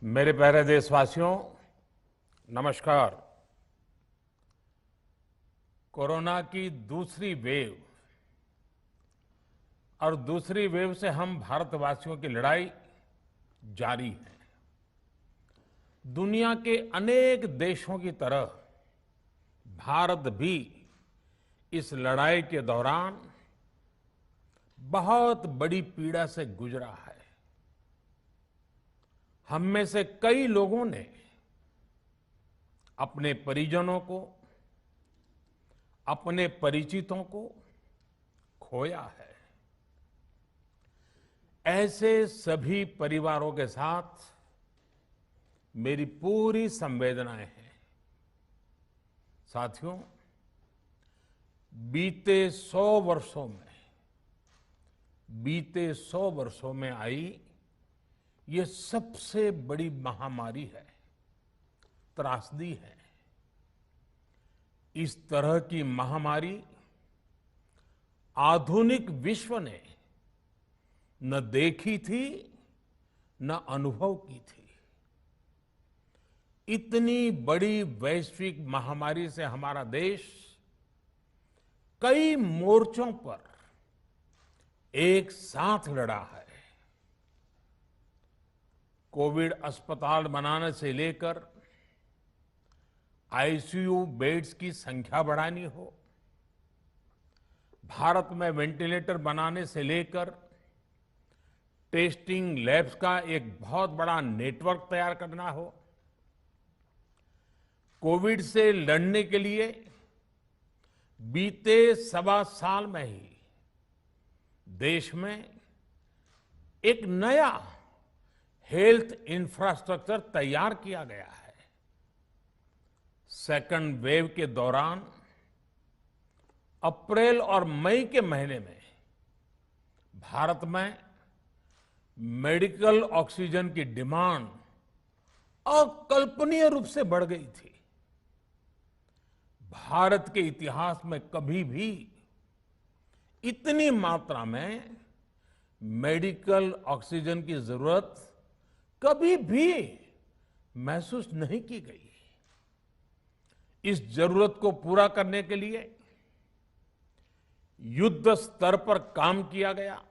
मेरे प्यारे देशवासियों, नमस्कार। कोरोना की दूसरी वेव और दूसरी वेव से हम भारतवासियों की लड़ाई जारी है। दुनिया के अनेक देशों की तरह भारत भी इस लड़ाई के दौरान बहुत बड़ी पीड़ा से गुजरा है। हम में से कई लोगों ने अपने परिजनों को, अपने परिचितों को खोया है। ऐसे सभी परिवारों के साथ मेरी पूरी संवेदनाएं हैं। साथियों, बीते 100 वर्षों में आई ये सबसे बड़ी महामारी है, त्रासदी है। इस तरह की महामारी आधुनिक विश्व ने न देखी थी, न अनुभव की थी। इतनी बड़ी वैश्विक महामारी से हमारा देश कई मोर्चों पर एक साथ लड़ा है। कोविड अस्पताल बनाने से लेकर आईसीयू बेड्स की संख्या बढ़ानी हो, भारत में वेंटिलेटर बनाने से लेकर टेस्टिंग लैब्स का एक बहुत बड़ा नेटवर्क तैयार करना हो, कोविड से लड़ने के लिए बीते 1.25 साल में ही देश में एक नया हेल्थ इंफ्रास्ट्रक्चर तैयार किया गया है। सेकंड वेव के दौरान अप्रैल और मई के महीने में भारत में मेडिकल ऑक्सीजन की डिमांड अकल्पनीय रूप से बढ़ गई थी। भारत के इतिहास में कभी भी इतनी मात्रा में मेडिकल ऑक्सीजन की जरूरत कभी भी महसूस नहीं की गई। इस जरूरत को पूरा करने के लिए युद्ध स्तर पर काम किया गया।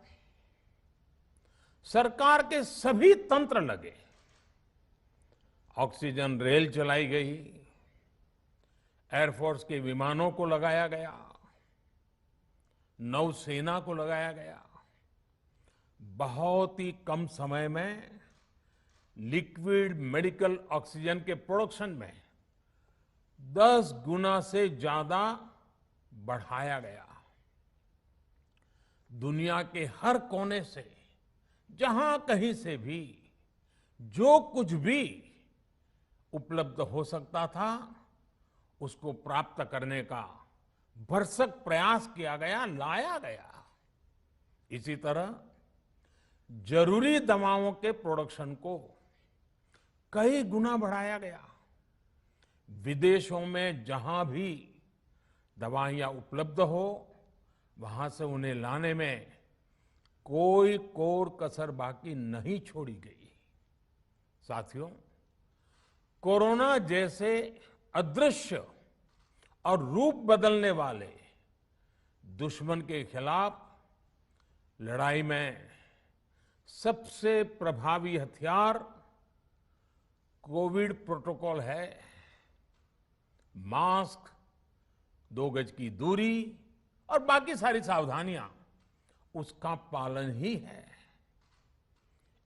सरकार के सभी तंत्र लगे। ऑक्सीजन रेल चलाई गई, एयरफोर्स के विमानों को लगाया गया, नौसेना को लगाया गया। बहुत ही कम समय में लिक्विड मेडिकल ऑक्सीजन के प्रोडक्शन में 10 गुना से ज्यादा बढ़ाया गया। दुनिया के हर कोने से, जहां कहीं से भी जो कुछ भी उपलब्ध हो सकता था, उसको प्राप्त करने का भरसक प्रयास किया गया, लाया गया। इसी तरह जरूरी दवाओं के प्रोडक्शन को कई गुना बढ़ाया गया। विदेशों में जहां भी दवाइयां उपलब्ध हो, वहां से उन्हें लाने में कोई कोर कसर बाकी नहीं छोड़ी गई। साथियों, कोरोना जैसे अदृश्य और रूप बदलने वाले दुश्मन के खिलाफ लड़ाई में सबसे प्रभावी हथियार कोविड प्रोटोकॉल है। मास्क, 2 गज की दूरी और बाकी सारी सावधानियां, उसका पालन ही है।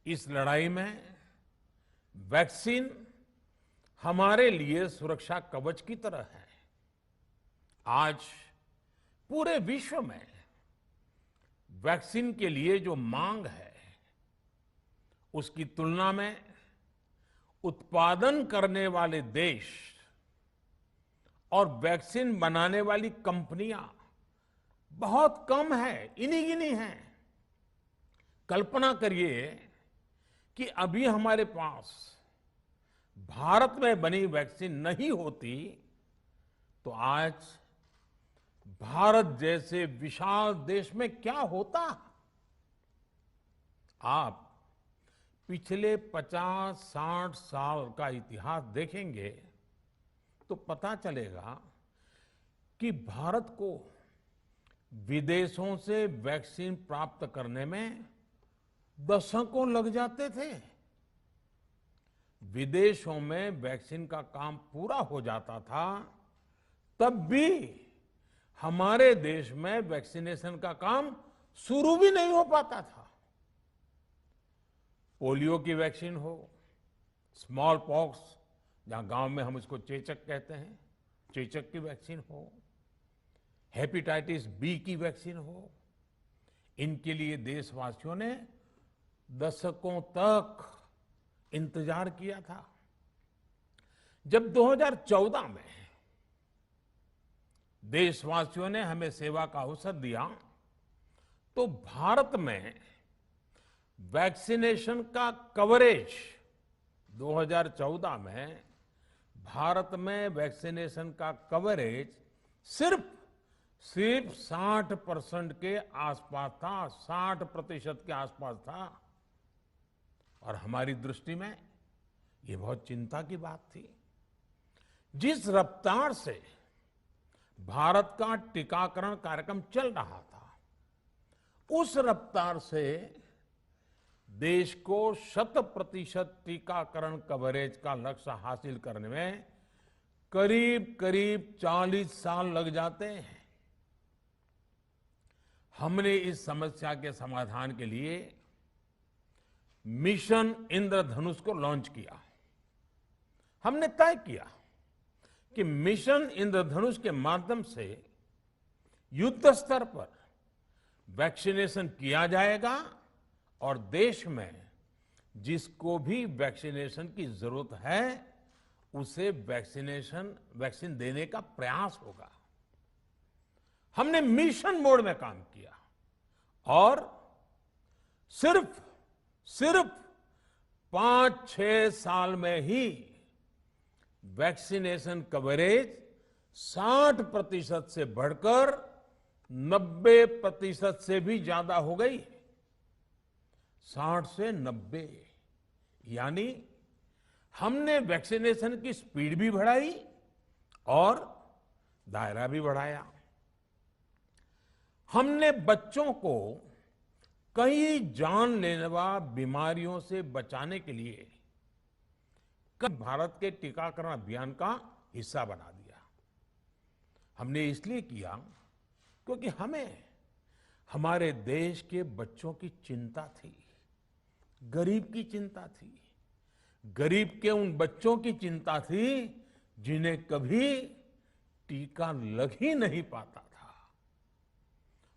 इस लड़ाई में वैक्सीन हमारे लिए सुरक्षा कवच की तरह है। आज पूरे विश्व में वैक्सीन के लिए जो मांग है, उसकी तुलना में उत्पादन करने वाले देश और वैक्सीन बनाने वाली कंपनियां बहुत कम है, इन्हीं गिनी हैं। कल्पना करिए कि अभी हमारे पास भारत में बनी वैक्सीन नहीं होती तो आज भारत जैसे विशाल देश में क्या होता। आप पिछले 50-60 साल का इतिहास देखेंगे तो पता चलेगा कि भारत को विदेशों से वैक्सीन प्राप्त करने में दशकों लग जाते थे। विदेशों में वैक्सीन का काम पूरा हो जाता था, तब भी हमारे देश में वैक्सीनेशन का काम शुरू भी नहीं हो पाता था। पोलियो की वैक्सीन हो, स्मॉल पॉक्स, जहां गांव में हम इसको चेचक कहते हैं, चेचक की वैक्सीन हो, हेपेटाइटिस बी की वैक्सीन हो, इनके लिए देशवासियों ने दशकों तक इंतजार किया था। जब 2014 में देशवासियों ने हमें सेवा का अवसर दिया, तो भारत में वैक्सीनेशन का कवरेज 2014 में भारत में वैक्सीनेशन का कवरेज सिर्फ 60% के आसपास था, 60% के आसपास था। और हमारी दृष्टि में ये बहुत चिंता की बात थी। जिस रफ्तार से भारत का टीकाकरण कार्यक्रम चल रहा था, उस रफ्तार से देश को 100% टीकाकरण कवरेज का लक्ष्य हासिल करने में करीब करीब 40 साल लग जाते हैं। हमने इस समस्या के समाधान के लिए मिशन इंद्रधनुष को लॉन्च किया। हमने तय किया कि मिशन इंद्रधनुष के माध्यम से युद्ध स्तर पर वैक्सीनेशन किया जाएगा और देश में जिसको भी वैक्सीनेशन की जरूरत है उसे वैक्सीन देने का प्रयास होगा। हमने मिशन मोड में काम किया और सिर्फ 5-6 साल में ही वैक्सीनेशन कवरेज 60% से बढ़कर 90% से भी ज्यादा हो गई। 60 से 90, यानी हमने वैक्सीनेशन की स्पीड भी बढ़ाई और दायरा भी बढ़ाया। हमने बच्चों को कई जानलेवा बीमारियों से बचाने के लिए भारत के टीकाकरण अभियान का हिस्सा बना दिया। हमने इसलिए किया क्योंकि हमें हमारे देश के बच्चों की चिंता थी, गरीब की चिंता थी, गरीब के उन बच्चों की चिंता थी जिन्हें कभी टीका लग ही नहीं पाता था।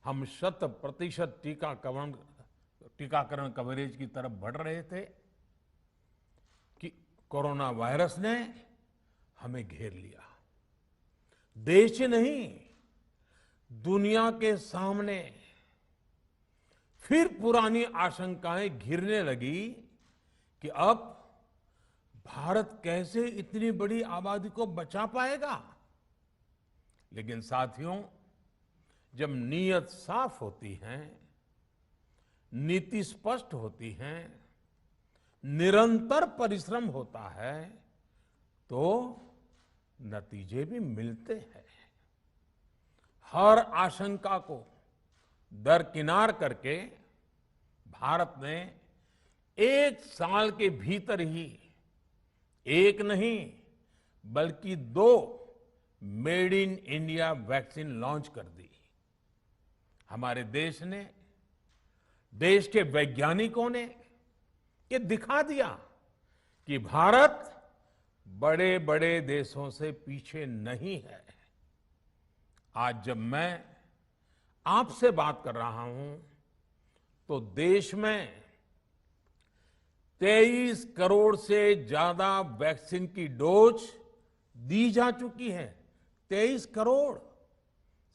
हम 100% टीकाकरण कवरेज की तरफ बढ़ रहे थे कि कोरोना वायरस ने हमें घेर लिया। देश ही नहीं, दुनिया के सामने फिर पुरानी आशंकाएं घिरने लगी कि अब भारत कैसे इतनी बड़ी आबादी को बचा पाएगा। लेकिन साथियों, जब नीयत साफ होती है, नीति स्पष्ट होती है, निरंतर परिश्रम होता है, तो नतीजे भी मिलते हैं। हर आशंका को दरकिनार करके भारत ने 1 साल के भीतर ही एक नहीं बल्कि 2 made in India vaccine launch कर दी। हमारे देश ने, देश के वैज्ञानिकों ने ये दिखा दिया कि भारत बड़े बड़े देशों से पीछे नहीं है। आज जब मैं आपसे बात कर रहा हूं तो देश में 23 करोड़ से ज्यादा वैक्सीन की डोज दी जा चुकी है। 23 करोड़।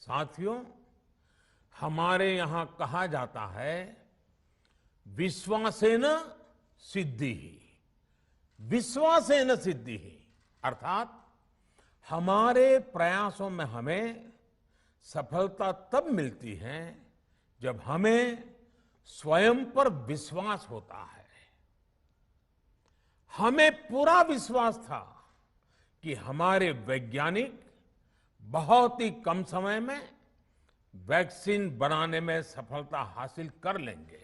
साथियों, हमारे यहां कहा जाता है विश्वासेन सिद्धिः, विश्वासेन सिद्धिः, अर्थात हमारे प्रयासों में हमें सफलता तब मिलती है जब हमें स्वयं पर विश्वास होता है। हमें पूरा विश्वास था कि हमारे वैज्ञानिक बहुत ही कम समय में वैक्सीन बनाने में सफलता हासिल कर लेंगे।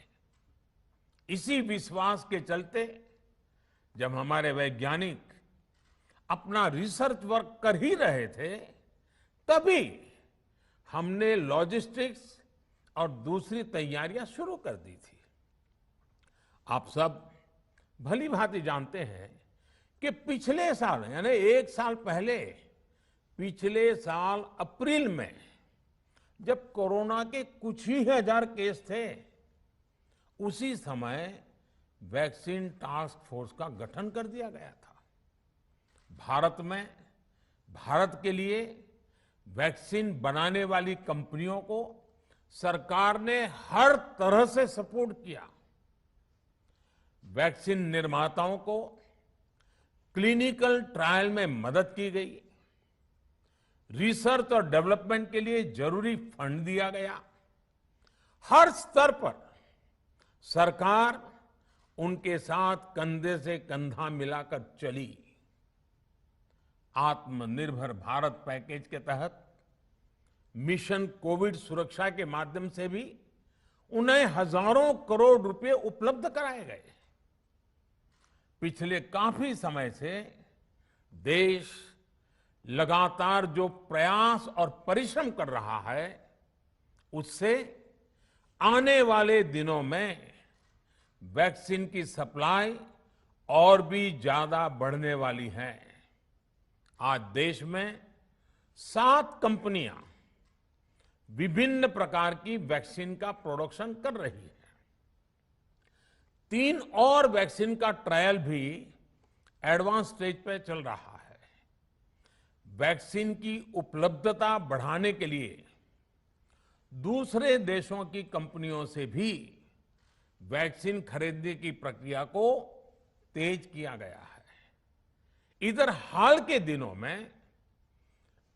इसी विश्वास के चलते जब हमारे वैज्ञानिक अपना रिसर्च वर्क कर ही रहे थे, तभी हमने लॉजिस्टिक्स और दूसरी तैयारियां शुरू कर दी थी। आप सब भली भांति जानते हैं कि पिछले साल यानी 1 साल पहले, पिछले साल अप्रैल में जब कोरोना के कुछ ही हजार केस थे, उसी समय वैक्सीन टास्क फोर्स का गठन कर दिया गया था। भारत के लिए वैक्सीन बनाने वाली कंपनियों को सरकार ने हर तरह से सपोर्ट किया। वैक्सीन निर्माताओं को क्लिनिकल ट्रायल में मदद की गई, रिसर्च और डेवलपमेंट के लिए जरूरी फंड दिया गया। हर स्तर पर सरकार उनके साथ कंधे से कंधा मिलाकर चली। आत्मनिर्भर भारत पैकेज के तहत मिशन कोविड सुरक्षा के माध्यम से भी उन्हें हजारों करोड़ रुपए उपलब्ध कराए गए। पिछले काफी समय से देश लगातार जो प्रयास और परिश्रम कर रहा है, उससे आने वाले दिनों में वैक्सीन की सप्लाई और भी ज्यादा बढ़ने वाली है। आज देश में 7 कंपनियां विभिन्न प्रकार की वैक्सीन का प्रोडक्शन कर रही है। 3 और वैक्सीन का ट्रायल भी एडवांस स्टेज पे चल रहा है। वैक्सीन की उपलब्धता बढ़ाने के लिए दूसरे देशों की कंपनियों से भी वैक्सीन खरीदने की प्रक्रिया को तेज किया गया है। इधर हाल के दिनों में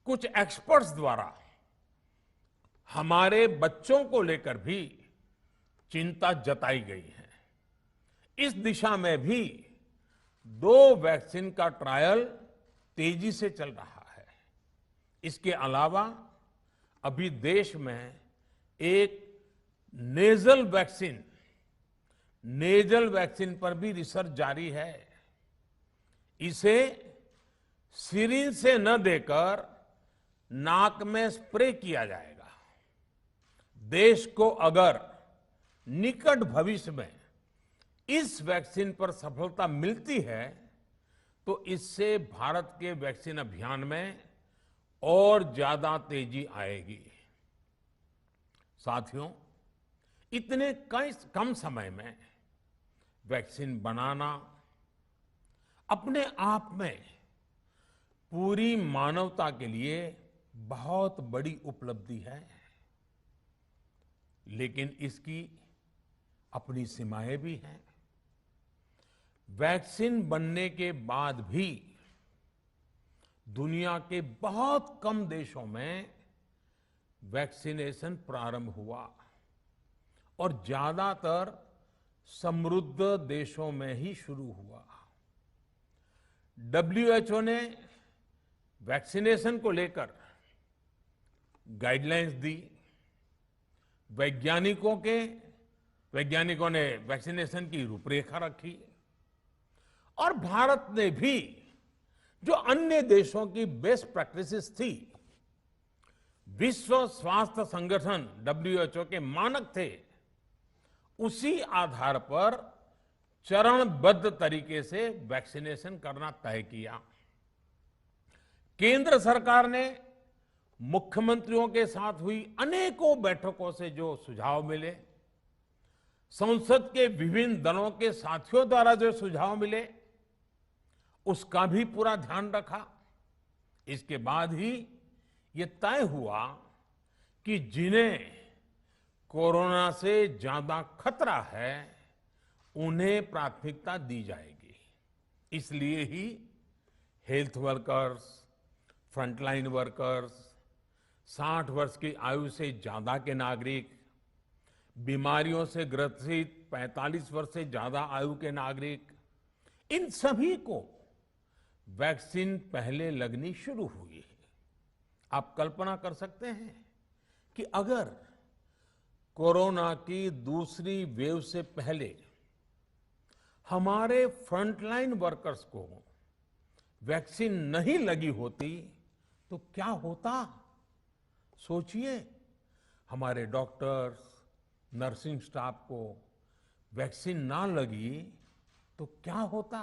कुछ एक्सपर्ट्स द्वारा हमारे बच्चों को लेकर भी चिंता जताई गई है। इस दिशा में भी 2 वैक्सीन का ट्रायल तेजी से चल रहा है। इसके अलावा अभी देश में एक नेजल वैक्सीन पर भी रिसर्च जारी है। इसे सिरिंज से न देकर नाक में स्प्रे किया जाएगा। देश को अगर निकट भविष्य में इस वैक्सीन पर सफलता मिलती है, तो इससे भारत के वैक्सीन अभियान में और ज्यादा तेजी आएगी। साथियों, इतने कम समय में वैक्सीन बनाना अपने आप में पूरी मानवता के लिए बहुत बड़ी उपलब्धि है, लेकिन इसकी अपनी सीमाएं भी हैं। वैक्सीन बनने के बाद भी दुनिया के बहुत कम देशों में वैक्सीनेशन प्रारंभ हुआ और ज्यादातर समृद्ध देशों में ही शुरू हुआ। WHO ने वैक्सीनेशन को लेकर गाइडलाइंस दी। वैज्ञानिकों ने वैक्सीनेशन की रूपरेखा रखी और भारत ने भी जो अन्य देशों की बेस्ट प्रैक्टिसेस थी, विश्व स्वास्थ्य संगठन WHO के मानक थे, उसी आधार पर चरणबद्ध तरीके से वैक्सीनेशन करना तय किया। केंद्र सरकार ने मुख्यमंत्रियों के साथ हुई अनेकों बैठकों से जो सुझाव मिले, संसद के विभिन्न दलों के साथियों द्वारा जो सुझाव मिले, उसका भी पूरा ध्यान रखा। इसके बाद ही ये तय हुआ कि जिन्हें कोरोना से ज्यादा खतरा है, उन्हें प्राथमिकता दी जाएगी। इसलिए ही हेल्थ वर्कर्स, फ्रंटलाइन वर्कर्स, 60 वर्ष की आयु से ज्यादा के नागरिक, बीमारियों से ग्रसित 45 वर्ष से ज्यादा आयु के नागरिक, इन सभी को वैक्सीन पहले लगनी शुरू हुई है। आप कल्पना कर सकते हैं कि अगर कोरोना की दूसरी वेव से पहले हमारे फ्रंटलाइन वर्कर्स को वैक्सीन नहीं लगी होती तो क्या होता। सोचिए, हमारे डॉक्टर्स, नर्सिंग स्टाफ को वैक्सीन ना लगी तो क्या होता।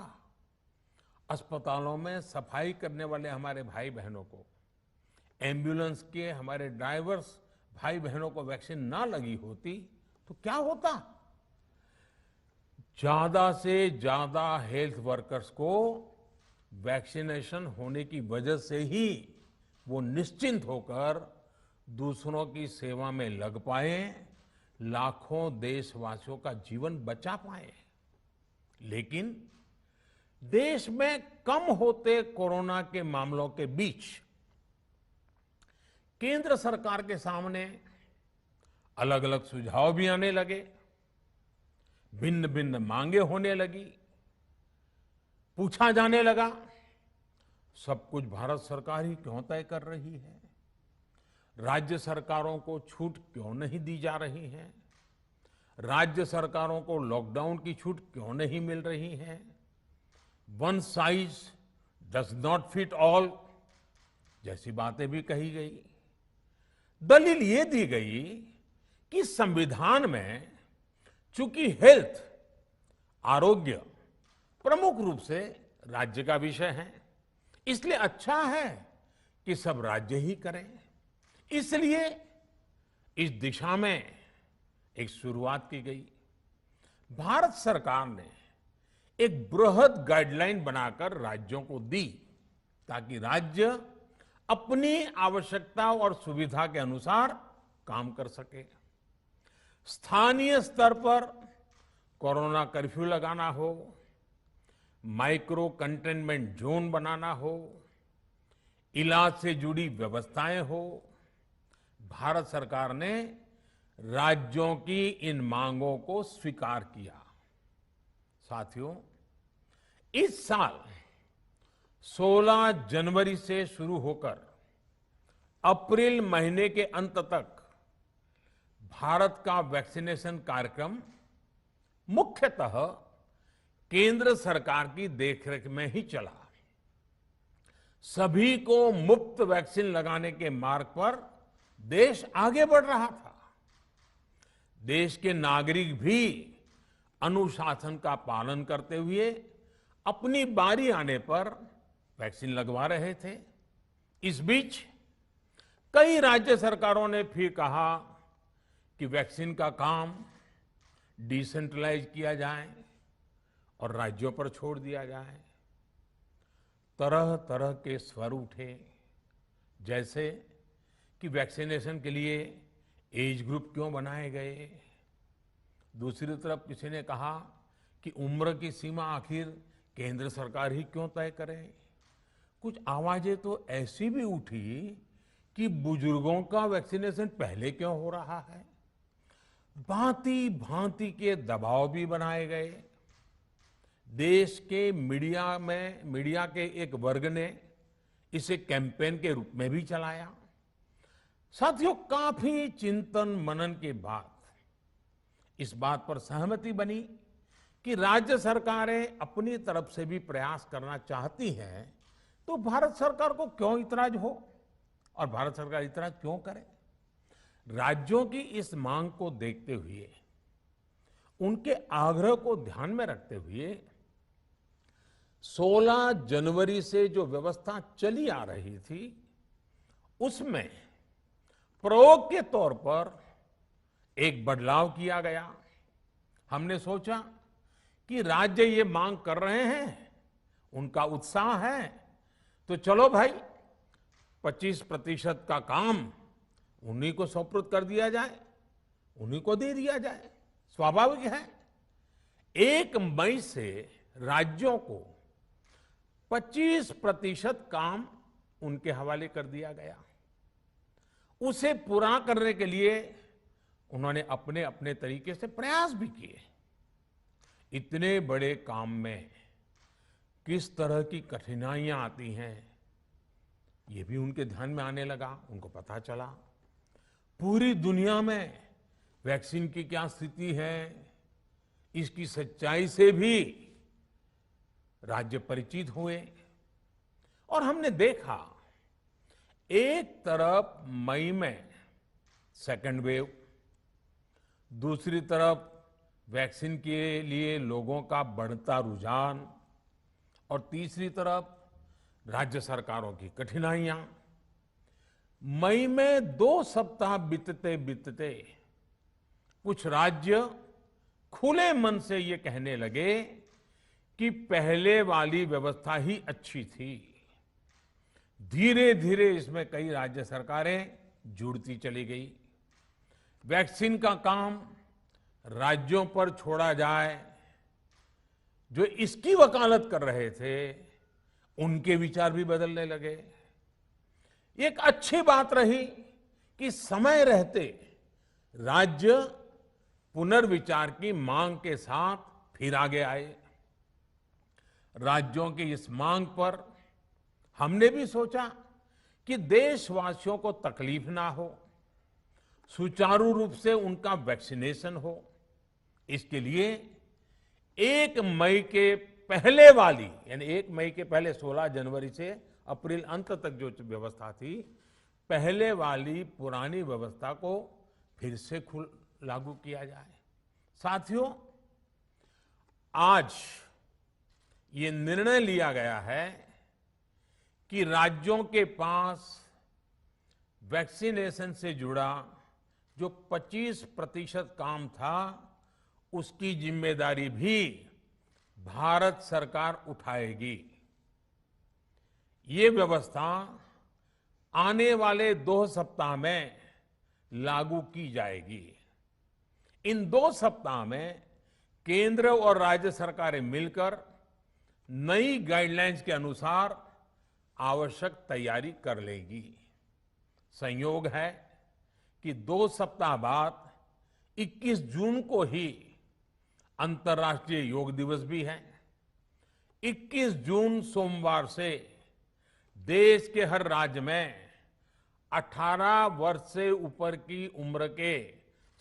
अस्पतालों में सफाई करने वाले हमारे भाई बहनों को, एम्बुलेंस के हमारे ड्राइवर्स भाई बहनों को वैक्सीन ना लगी होती तो क्या होता। ज्यादा से ज्यादा हेल्थ वर्कर्स को वैक्सीनेशन होने की वजह से ही वो निश्चिंत होकर दूसरों की सेवा में लग पाए, लाखों देशवासियों का जीवन बचा पाए। लेकिन देश में कम होते कोरोना के मामलों के बीच केंद्र सरकार के सामने अलग अलग सुझाव भी आने लगे, भिन्न भिन्न मांगे होने लगी। पूछा जाने लगा, सब कुछ भारत सरकार ही क्यों तय कर रही है, राज्य सरकारों को छूट क्यों नहीं दी जा रही है, राज्य सरकारों को लॉकडाउन की छूट क्यों नहीं मिल रही है, one size does not fit all जैसी बातें भी कही गई। दलील ये दी गई कि संविधान में चूंकि हेल्थ, आरोग्य प्रमुख रूप से राज्य का विषय है, इसलिए अच्छा है कि सब राज्य ही करें। इसलिए इस दिशा में एक शुरुआत की गई। भारत सरकार ने एक बृहद गाइडलाइन बनाकर राज्यों को दी ताकि राज्य अपनी आवश्यकता और सुविधा के अनुसार काम कर सके। स्थानीय स्तर पर कोरोना कर्फ्यू लगाना हो, माइक्रो कंटेनमेंट जोन बनाना हो, इलाज से जुड़ी व्यवस्थाएं हो, भारत सरकार ने राज्यों की इन मांगों को स्वीकार किया। साथियों, इस साल 16 जनवरी से शुरू होकर अप्रैल महीने के अंत तक भारत का वैक्सीनेशन कार्यक्रम मुख्यतः केंद्र सरकार की देखरेख में ही चला। सभी को मुफ्त वैक्सीन लगाने के मार्ग पर देश आगे बढ़ रहा था। देश के नागरिक भी अनुशासन का पालन करते हुए अपनी बारी आने पर वैक्सीन लगवा रहे थे। इस बीच कई राज्य सरकारों ने फिर कहा कि वैक्सीन का काम डिसेंट्रलाइज किया जाए और राज्यों पर छोड़ दिया जाए। तरह तरह के स्वर उठे, जैसे कि वैक्सीनेशन के लिए एज ग्रुप क्यों बनाए गए। दूसरी तरफ किसी ने कहा कि उम्र की सीमा आखिर केंद्र सरकार ही क्यों तय करे। कुछ आवाजें तो ऐसी भी उठी कि बुजुर्गों का वैक्सीनेशन पहले क्यों हो रहा है। भांति भांति के दबाव भी बनाए गए। देश के मीडिया के एक वर्ग ने इसे कैंपेन के रूप में भी चलाया। साथियों, काफी चिंतन मनन के बाद इस बात पर सहमति बनी कि राज्य सरकारें अपनी तरफ से भी प्रयास करना चाहती हैं, तो भारत सरकार को क्यों इतराज हो और भारत सरकार इतराज क्यों करे। राज्यों की इस मांग को देखते हुए, उनके आग्रह को ध्यान में रखते हुए 16 जनवरी से जो व्यवस्था चली आ रही थी, उसमें प्रयोग के तौर पर एक बदलाव किया गया। हमने सोचा कि राज्य ये मांग कर रहे हैं, उनका उत्साह है, तो चलो भाई 25% का काम उन्हीं को सुपुर्द कर दिया जाए, उन्हीं को दे दिया जाए। स्वाभाविक है 1 मई से राज्यों को 25% काम उनके हवाले कर दिया गया। उसे पूरा करने के लिए उन्होंने अपने अपने तरीके से प्रयास भी किए। इतने बड़े काम में किस तरह की कठिनाइयां आती हैं, ये भी उनके ध्यान में आने लगा। उनको पता चला पूरी दुनिया में वैक्सीन की क्या स्थिति है, इसकी सच्चाई से भी राज्य परिचित हुए। और हमने देखा, एक तरफ मई में सेकेंड वेव, दूसरी तरफ वैक्सीन के लिए लोगों का बढ़ता रुझान, और तीसरी तरफ राज्य सरकारों की कठिनाइयां। मई में 2 सप्ताह बीतते बीतते कुछ राज्य खुले मन से ये कहने लगे कि पहले वाली व्यवस्था ही अच्छी थी। धीरे धीरे इसमें कई राज्य सरकारें जुड़ती चली गई। वैक्सीन का काम राज्यों पर छोड़ा जाए, जो इसकी वकालत कर रहे थे उनके विचार भी बदलने लगे। एक अच्छी बात रही कि समय रहते राज्य पुनर्विचार की मांग के साथ फिर आगे आए। राज्यों की इस मांग पर हमने भी सोचा कि देशवासियों को तकलीफ ना हो, सुचारू रूप से उनका वैक्सीनेशन हो। इसके लिए 1 मई के पहले वाली, यानी 1 मई के पहले 16 जनवरी से अप्रैल अंत तक जो व्यवस्था थी, पहले वाली पुरानी व्यवस्था को फिर से लागू किया जाए। साथियों, आज ये निर्णय लिया गया है कि राज्यों के पास वैक्सीनेशन से जुड़ा जो 25% काम था, उसकी जिम्मेदारी भी भारत सरकार उठाएगी। ये व्यवस्था आने वाले 2 सप्ताह में लागू की जाएगी। इन 2 सप्ताह में केंद्र और राज्य सरकारें मिलकर नई गाइडलाइंस के अनुसार आवश्यक तैयारी कर लेगी। संयोग है कि 2 सप्ताह बाद 21 जून को ही अंतर्राष्ट्रीय योग दिवस भी है। 21 जून सोमवार से देश के हर राज्य में 18 वर्ष से ऊपर की उम्र के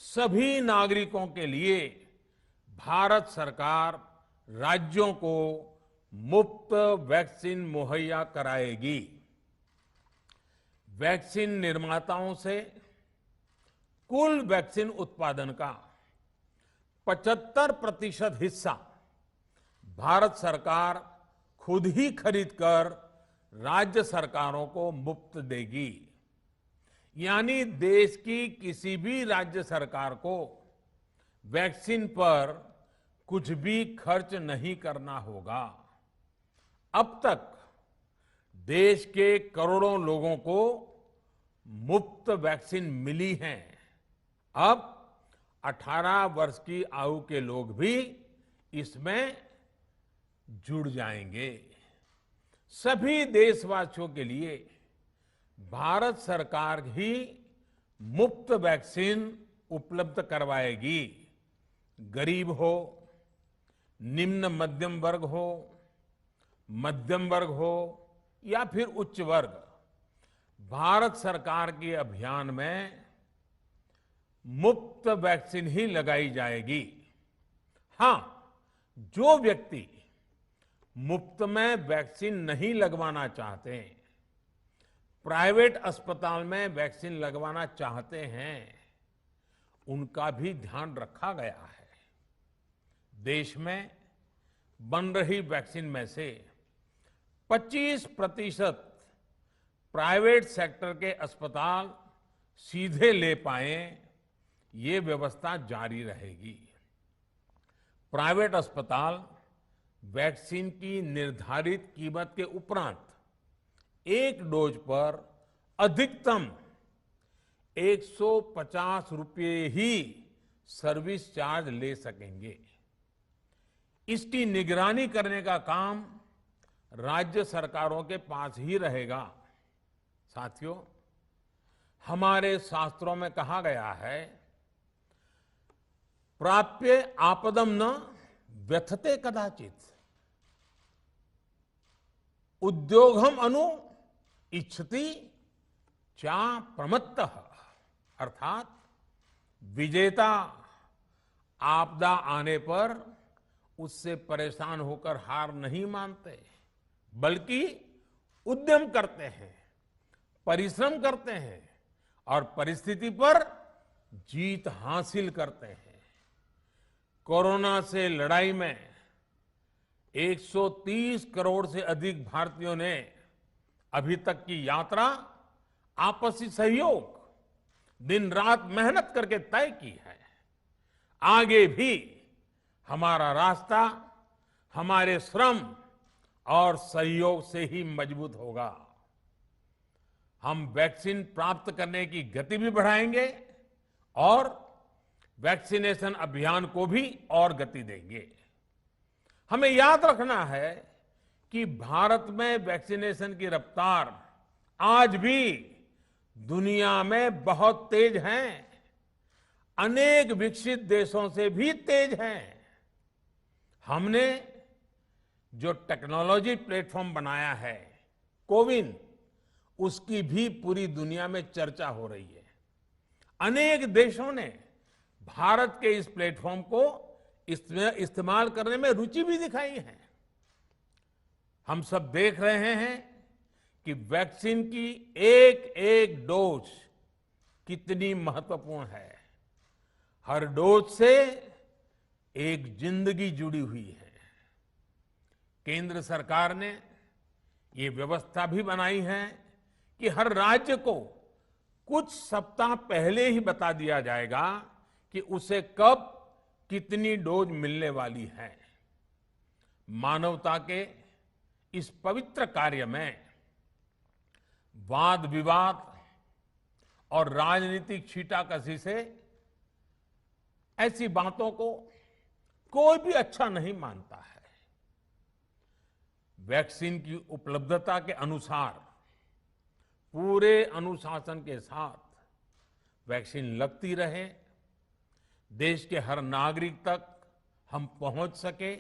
सभी नागरिकों के लिए भारत सरकार राज्यों को मुफ्त वैक्सीन मुहैया कराएगी। वैक्सीन निर्माताओं से कुल वैक्सीन उत्पादन का 75% हिस्सा भारत सरकार खुद ही खरीदकर राज्य सरकारों को मुफ्त देगी। यानी देश की किसी भी राज्य सरकार को वैक्सीन पर कुछ भी खर्च नहीं करना होगा। अब तक देश के करोड़ों लोगों को मुफ्त वैक्सीन मिली है। अब 18 वर्ष की आयु के लोग भी इसमें जुड़ जाएंगे। सभी देशवासियों के लिए भारत सरकार ही मुफ्त वैक्सीन उपलब्ध करवाएगी। गरीब हो, निम्न मध्यम वर्ग हो, मध्यम वर्ग हो या फिर उच्च वर्ग, भारत सरकार के अभियान में मुफ्त वैक्सीन ही लगाई जाएगी। हां, जो व्यक्ति मुफ्त में वैक्सीन नहीं लगवाना चाहते, प्राइवेट अस्पताल में वैक्सीन लगवाना चाहते हैं, उनका भी ध्यान रखा गया है। देश में बन रही वैक्सीन में से 25% प्राइवेट सेक्टर के अस्पताल सीधे ले पाए, ये व्यवस्था जारी रहेगी। प्राइवेट अस्पताल वैक्सीन की निर्धारित कीमत के उपरांत एक डोज पर अधिकतम 150 रुपये ही सर्विस चार्ज ले सकेंगे। इसकी निगरानी करने का काम राज्य सरकारों के पास ही रहेगा। साथियों, हमारे शास्त्रों में कहा गया है, प्राप्य आपदम न व्यथते कदाचित। उद्योगम अनु इच्छति चा प्रमत्तः, अर्थात विजेता आपदा आने पर उससे परेशान होकर हार नहीं मानते, बल्कि उद्यम करते हैं, परिश्रम करते हैं और परिस्थिति पर जीत हासिल करते हैं। कोरोना से लड़ाई में 130 करोड़ से अधिक भारतीयों ने अभी तक की यात्रा आपसी सहयोग, दिन रात मेहनत करके तय की है। आगे भी हमारा रास्ता हमारे श्रम और सहयोग से ही मजबूत होगा। हम वैक्सीन प्राप्त करने की गति भी बढ़ाएंगे और वैक्सीनेशन अभियान को भी और गति देंगे। हमें याद रखना है कि भारत में वैक्सीनेशन की रफ्तार आज भी दुनिया में बहुत तेज है, अनेक विकसित देशों से भी तेज है। हमने जो टेक्नोलॉजी प्लेटफॉर्म बनाया है कोविन, उसकी भी पूरी दुनिया में चर्चा हो रही है। अनेक देशों ने भारत के इस प्लेटफॉर्म को इस्तेमाल करने में रुचि भी दिखाई है। हम सब देख रहे हैं कि वैक्सीन की एक एक डोज कितनी महत्वपूर्ण है। हर डोज से एक जिंदगी जुड़ी हुई है। केंद्र सरकार ने ये व्यवस्था भी बनाई है कि हर राज्य को कुछ सप्ताह पहले ही बता दिया जाएगा कि उसे कब कितनी डोज मिलने वाली है। मानवता के इस पवित्र कार्य में वाद विवाद और राजनीतिक छींटाकशी से ऐसी बातों को कोई भी अच्छा नहीं मानता है। वैक्सीन की उपलब्धता के अनुसार पूरे अनुशासन के साथ वैक्सीन लगती रहे, देश के हर नागरिक तक हम पहुंच सके,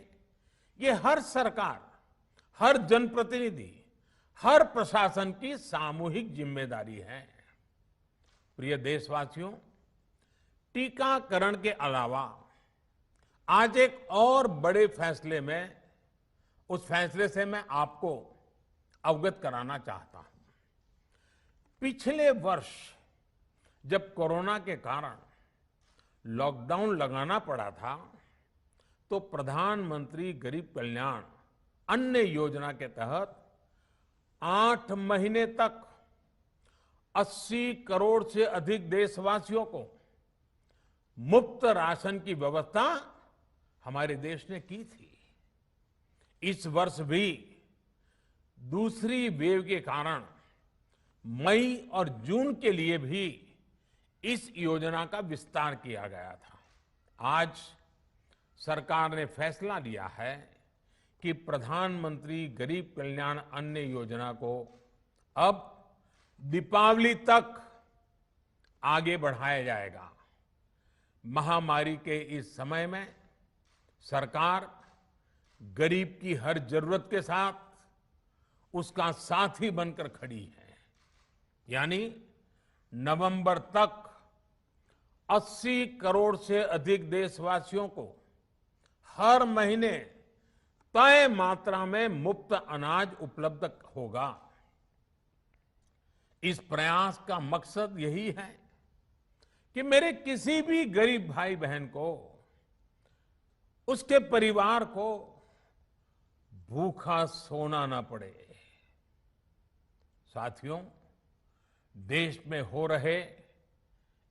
ये हर सरकार, हर जनप्रतिनिधि, हर प्रशासन की सामूहिक जिम्मेदारी है। प्रिय देशवासियों, टीकाकरण के अलावा आज एक और बड़े फैसले में, उस फैसले से मैं आपको अवगत कराना चाहता हूं। पिछले वर्ष जब कोरोना के कारण लॉकडाउन लगाना पड़ा था, तो प्रधानमंत्री गरीब कल्याण अन्न योजना के तहत 8 महीने तक 80 करोड़ से अधिक देशवासियों को मुफ्त राशन की व्यवस्था हमारे देश ने की थी। इस वर्ष भी दूसरी वेव के कारण मई और जून के लिए भी इस योजना का विस्तार किया गया था। आज सरकार ने फैसला लिया है कि प्रधानमंत्री गरीब कल्याण अन्न योजना को अब दीपावली तक आगे बढ़ाया जाएगा। महामारी के इस समय में सरकार गरीब की हर जरूरत के साथ उसका साथी बनकर खड़ी है। यानी नवंबर तक 80 करोड़ से अधिक देशवासियों को हर महीने तय मात्रा में मुफ्त अनाज उपलब्ध होगा। इस प्रयास का मकसद यही है कि मेरे किसी भी गरीब भाई बहन को, उसके परिवार को भूखा सोना ना पड़े। साथियों, देश में हो रहे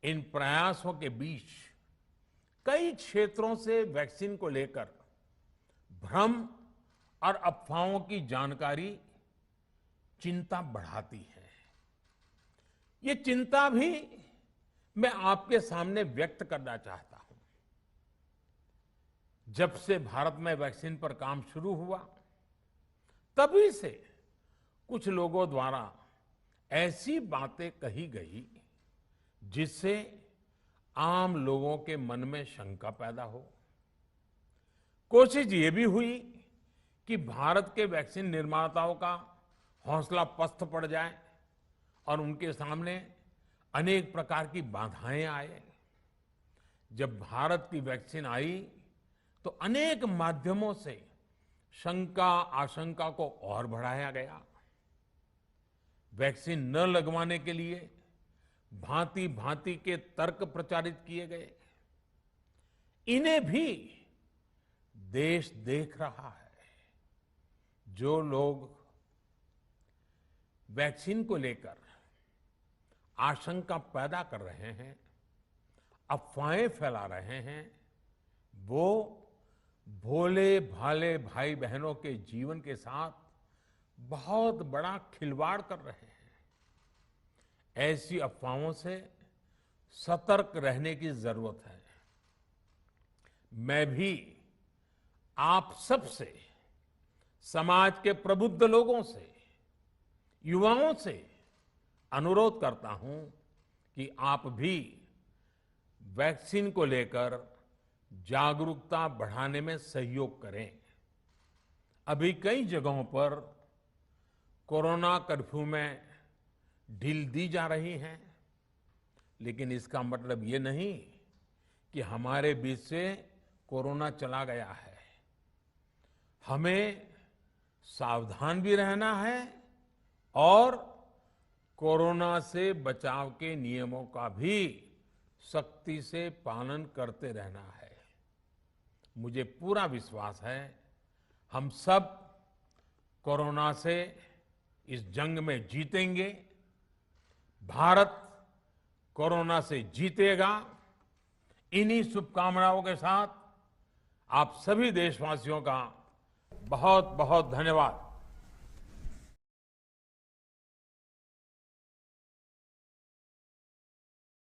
इन प्रयासों के बीच कई क्षेत्रों से वैक्सीन को लेकर भ्रम और अफवाहों की जानकारी चिंता बढ़ाती है। ये चिंता भी मैं आपके सामने व्यक्त करना चाहता हूं। जब से भारत में वैक्सीन पर काम शुरू हुआ, तभी से कुछ लोगों द्वारा ऐसी बातें कही गई जिससे आम लोगों के मन में शंका पैदा हो। कोशिश ये भी हुई कि भारत के वैक्सीन निर्माताओं का हौसला पस्त पड़ जाए और उनके सामने अनेक प्रकार की बाधाएं आए। जब भारत की वैक्सीन आई तो अनेक माध्यमों से शंका आशंका को और बढ़ाया गया। वैक्सीन न लगवाने के लिए भांति भांति के तर्क प्रचारित किए गए। इन्हें भी देश देख रहा है। जो लोग वैक्सीन को लेकर आशंका पैदा कर रहे हैं, अफवाहें फैला रहे हैं, वो भोले भाले भाई बहनों के जीवन के साथ बहुत बड़ा खिलवाड़ कर रहे हैं। ऐसी अफवाहों से सतर्क रहने की जरूरत है। मैं भी आप सबसे, समाज के प्रबुद्ध लोगों से, युवाओं से अनुरोध करता हूं कि आप भी वैक्सीन को लेकर जागरूकता बढ़ाने में सहयोग करें। अभी कई जगहों पर कोरोना कर्फ्यू में ढील दी जा रही है, लेकिन इसका मतलब ये नहीं कि हमारे बीच से कोरोना चला गया है। हमें सावधान भी रहना है और कोरोना से बचाव के नियमों का भी सख्ती से पालन करते रहना है। मुझे पूरा विश्वास है हम सब कोरोना से इस जंग में जीतेंगे। भारत कोरोना से जीतेगा। इन्हीं शुभकामनाओं के साथ आप सभी देशवासियों का बहुत बहुत धन्यवाद।